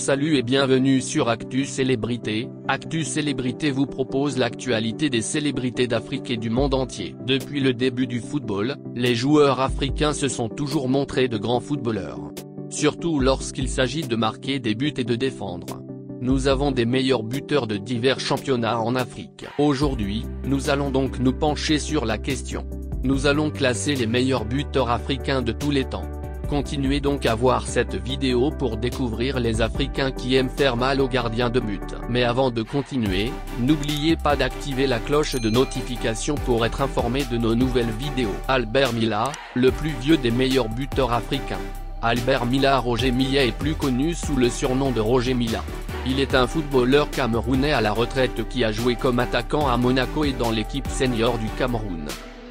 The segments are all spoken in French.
Salut et bienvenue sur Actu Célébrité. Actu Célébrité vous propose l'actualité des célébrités d'Afrique et du monde entier. Depuis le début du football, les joueurs africains se sont toujours montrés de grands footballeurs. Surtout lorsqu'il s'agit de marquer des buts et de défendre. Nous avons des meilleurs buteurs de divers championnats en Afrique. Aujourd'hui, nous allons donc nous pencher sur la question. Nous allons classer les meilleurs buteurs africains de tous les temps. Continuez donc à voir cette vidéo pour découvrir les Africains qui aiment faire mal aux gardiens de but. Mais avant de continuer, n'oubliez pas d'activer la cloche de notification pour être informé de nos nouvelles vidéos. Albert Mila, le plus vieux des meilleurs buteurs africains. Albert Mila Roger Millet est plus connu sous le surnom de Roger Mila. Il est un footballeur camerounais à la retraite qui a joué comme attaquant à Monaco et dans l'équipe senior du Cameroun.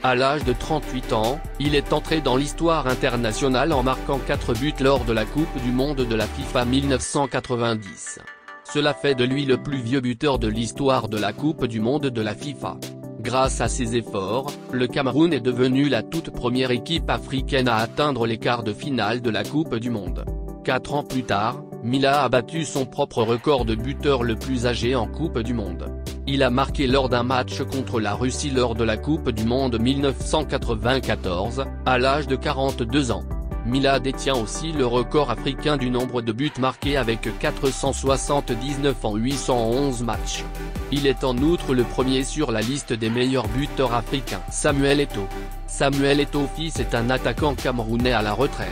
À l'âge de 38 ans, il est entré dans l'histoire internationale en marquant 4 buts lors de la Coupe du Monde de la FIFA 1990. Cela fait de lui le plus vieux buteur de l'histoire de la Coupe du Monde de la FIFA. Grâce à ses efforts, le Cameroun est devenu la toute première équipe africaine à atteindre les quarts de finale de la Coupe du Monde. 4 ans plus tard, Mila a battu son propre record de buteur le plus âgé en Coupe du Monde. Il a marqué lors d'un match contre la Russie lors de la Coupe du Monde 1994, à l'âge de 42 ans. Mila détient aussi le record africain du nombre de buts marqués avec 479 en 811 matchs. Il est en outre le premier sur la liste des meilleurs buteurs africains. Samuel Eto'o. Samuel Eto'o fils est un attaquant camerounais à la retraite.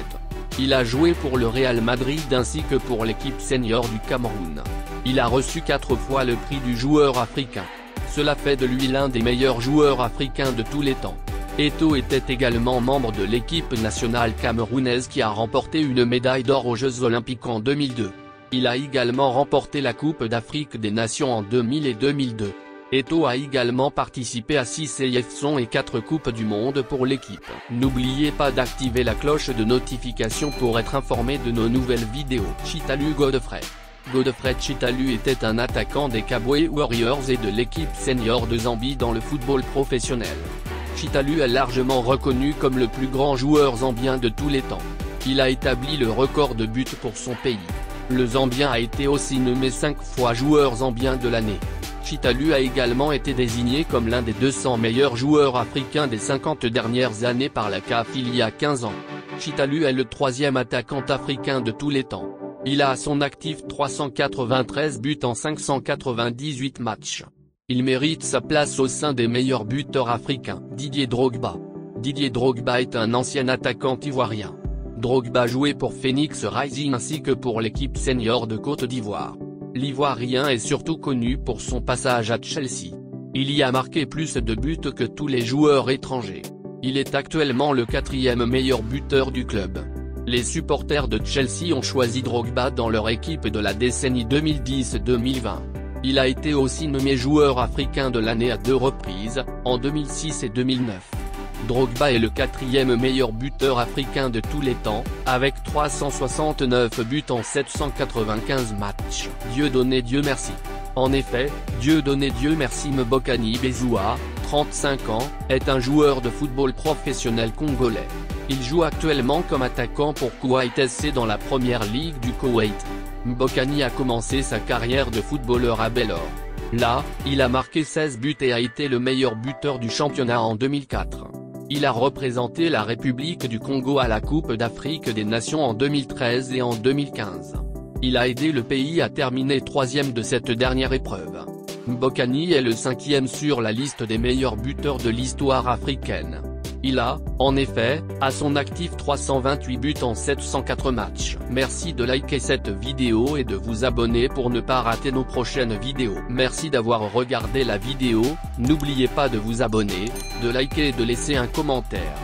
Il a joué pour le Real Madrid ainsi que pour l'équipe senior du Cameroun. Il a reçu 4 fois le prix du joueur africain. Cela fait de lui l'un des meilleurs joueurs africains de tous les temps. Eto'o était également membre de l'équipe nationale camerounaise qui a remporté une médaille d'or aux Jeux Olympiques en 2002. Il a également remporté la Coupe d'Afrique des Nations en 2000 et 2002. Eto'o a également participé à 6 sélections et 4 Coupes du Monde pour l'équipe. N'oubliez pas d'activer la cloche de notification pour être informé de nos nouvelles vidéos. Chitalu Godfrey. Godfrey Chitalu était un attaquant des Kabwe Warriors et de l'équipe senior de Zambie dans le football professionnel. Chitalu est largement reconnu comme le plus grand joueur zambien de tous les temps. Il a établi le record de buts pour son pays. Le Zambien a été aussi nommé 5 fois joueur zambien de l'année. Chitalu a également été désigné comme l'un des 200 meilleurs joueurs africains des 50 dernières années par la CAF il y a 15 ans. Chitalu est le 3e attaquant africain de tous les temps. Il a à son actif 393 buts en 598 matchs. Il mérite sa place au sein des meilleurs buteurs africains. Didier Drogba. Didier Drogba est un ancien attaquant ivoirien. Drogba jouait pour Phoenix Rising ainsi que pour l'équipe senior de Côte d'Ivoire. L'Ivoirien est surtout connu pour son passage à Chelsea. Il y a marqué plus de buts que tous les joueurs étrangers. Il est actuellement le 4e meilleur buteur du club. Les supporters de Chelsea ont choisi Drogba dans leur équipe de la décennie 2010-2020. Il a été aussi nommé joueur africain de l'année à 2 reprises, en 2006 et 2009. Drogba est le 4e meilleur buteur africain de tous les temps, avec 369 buts en 795 matchs. Dieudonné Dieu merci. En effet, Dieudonné Dieu merci Mbokani Bezoua, 35 ans, est un joueur de football professionnel congolais. Il joue actuellement comme attaquant pour Koweït SC dans la première ligue du Koweït. Mbokani a commencé sa carrière de footballeur à Bellor. Là, il a marqué 16 buts et a été le meilleur buteur du championnat en 2004. Il a représenté la République du Congo à la Coupe d'Afrique des Nations en 2013 et en 2015. Il a aidé le pays à terminer 3e de cette dernière épreuve. Mbokani est le 5e sur la liste des meilleurs buteurs de l'histoire africaine. Il a, en effet, à son actif 328 buts en 704 matchs. Merci de liker cette vidéo et de vous abonner pour ne pas rater nos prochaines vidéos. Merci d'avoir regardé la vidéo, n'oubliez pas de vous abonner, de liker et de laisser un commentaire.